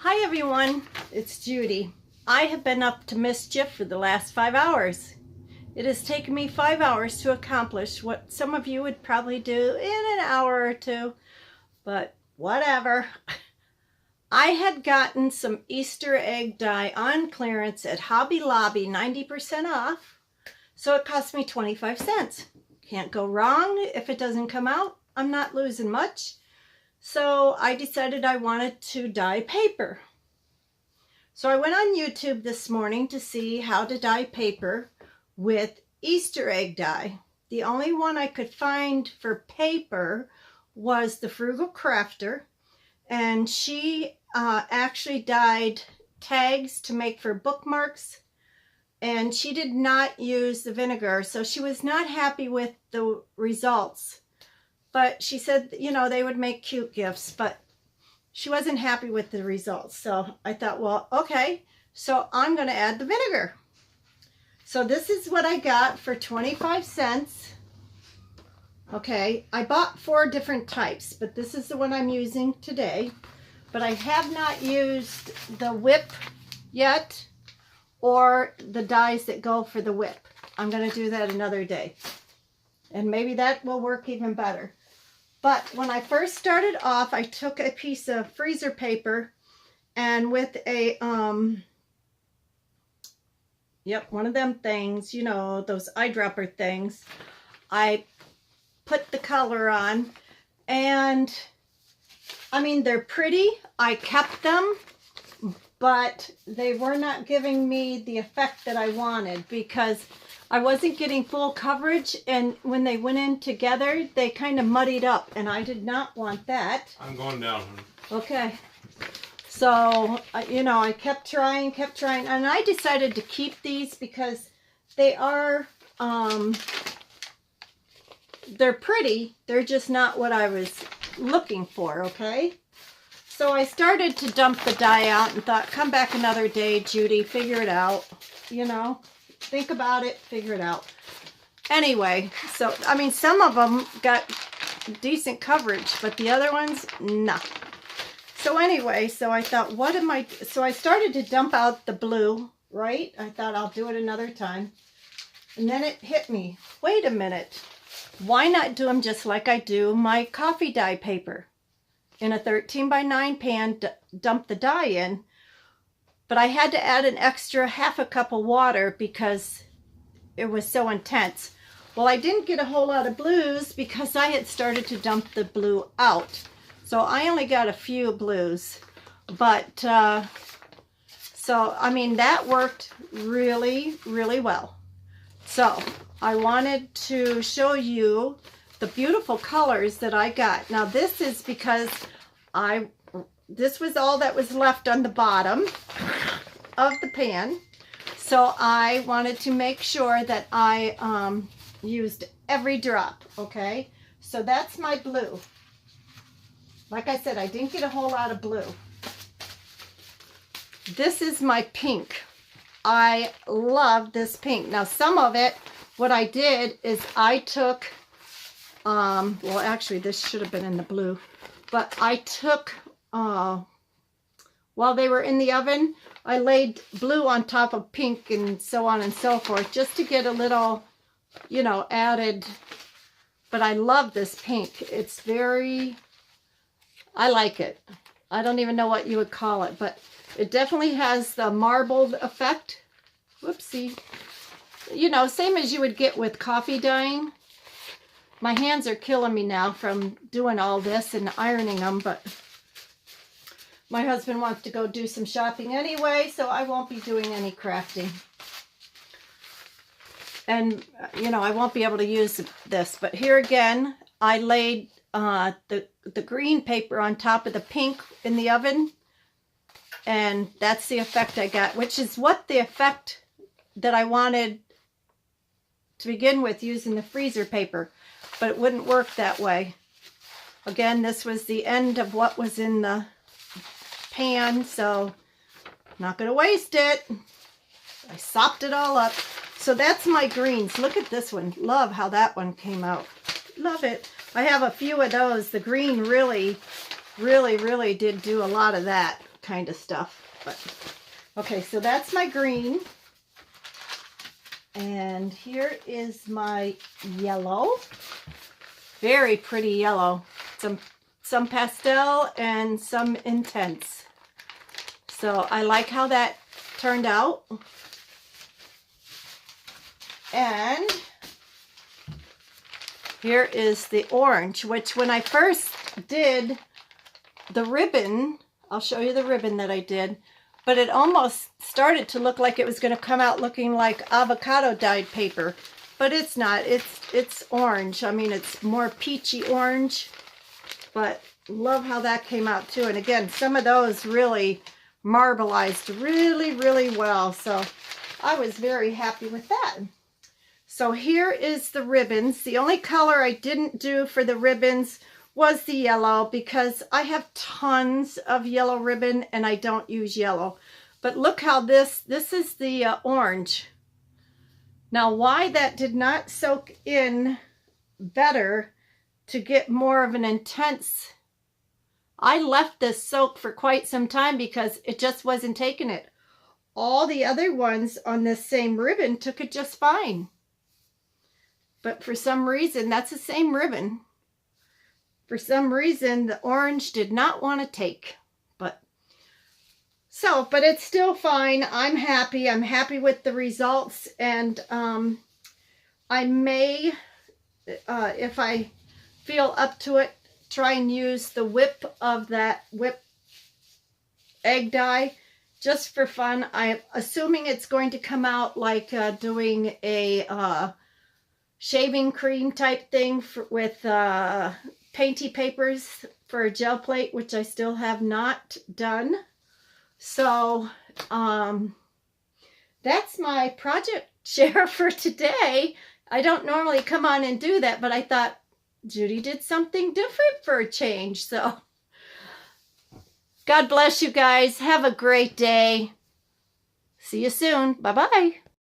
Hi everyone, it's Judy. I have been up to mischief for the last 5 hours. It has taken me 5 hours to accomplish what some of you would probably do in an hour or two, but whatever. I had gotten some Easter egg dye on clearance at Hobby Lobby, 90% off, so it cost me 25 cents. Can't go wrong. If it doesn't come out, I'm not losing much. So I decided I wanted to dye paper. So I went on YouTube this morning to see how to dye paper with Easter egg dye. The only one I could find for paper was the Frugal Crafter, and she actually dyed tags to make for bookmarks, and she did not use the vinegar, so she was not happy with the results. But she said, you know, they would make cute gifts, but she wasn't happy with the results. So I thought, well, okay, so I'm going to add the vinegar. So this is what I got for 25 cents. Okay, I bought 4 different types, but this is the one I'm using today. But I have not used the whip yet or the dyes that go for the whip. I'm going to do that another day. And maybe that will work even better. But when I first started off, I took a piece of freezer paper and with a, one of them things, you know, those eyedropper things, I put the color on, and I mean, they're pretty. I kept them, but they were not giving me the effect that I wanted because I wasn't getting full coverage, and when they went in together, they kind of muddied up, and I did not want that. I'm going down. Okay. So, you know, I kept trying, and I decided to keep these because they are, they're pretty. They're just not what I was looking for, okay? So I started to dump the dye out and thought, come back another day, Judy, figure it out, you know? Think about it, figure it out. Anyway, so, I mean, some of them got decent coverage, but the other ones, nah. So anyway, so I thought, so I started to dump out the blue, right? I thought I'll do it another time. And then it hit me, wait a minute. Why not do them just like I do my coffee dye paper? In a 13x9 pan, dump the dye in. But I had to add an extra half a cup of water because it was so intense. Well, I didn't get a whole lot of blues because I had started to dump the blue out. So I only got a few blues. But, so, I mean, that worked really, really well. So I wanted to show you the beautiful colors that I got. Now, this is because this was all that was left on the bottom of the pan, so I wanted to make sure that I used every drop. Okay, so that's my blue. Like I said, I didn't get a whole lot of blue. This is my pink. I love this pink. Now, some of it, what I did is I took well, actually this should have been in the blue, but I took while they were in the oven, I laid blue on top of pink and so on and so forth, just to get a little, you know, added. But I love this pink. It's very, I like it. I don't even know what you would call it, but it definitely has the marbled effect. Whoopsie. You know, same as you would get with coffee dyeing. My hands are killing me now from doing all this and ironing them, but my husband wants to go do some shopping anyway, so I won't be doing any crafting. And, you know, I won't be able to use this. But here again, I laid the green paper on top of the pink in the oven. And that's the effect I got, which is what the effect that I wanted to begin with using the freezer paper. But it wouldn't work that way. Again, this was the end of what was in the pan, so I'm not going to waste it. I sopped it all up. So that's my greens. Look at this one. Love how that one came out. Love it. I have a few of those. The green really did do a lot of that. kind of stuff. But okay, so that's my green. And here is my yellow. Very pretty yellow. Some pastel and some intense. So I like how that turned out. And here is the orange, which when I first did the ribbon, I'll show you the ribbon that I did, but it almost started to look like it was going to come out looking like avocado dyed paper, but it's not. It's orange. I mean, it's more peachy orange, but love how that came out too. And again, some of those really marbleized really, really well. So I was very happy with that. So here is the ribbons. The only color I didn't do for the ribbons was the yellow, because I have tons of yellow ribbon and I don't use yellow. But look how this is the orange. Now why that did not soak in better to get more of an intense, I left this soak for quite some time because it just wasn't taking it. All the other ones on this same ribbon took it just fine. But for some reason, that's the same ribbon. For some reason, the orange did not want to take. But it's still fine. I'm happy. I'm happy with the results. And I may, if I feel up to it, try and use the whip of that whip egg dye just for fun. I'm assuming it's going to come out like doing a shaving cream type thing with painty papers for a gel plate, which I still have not done. So that's my project share for today. I don't normally come on and do that, but I thought Judy did something different for a change. So God bless you guys. Have a great day. See you soon. Bye-bye.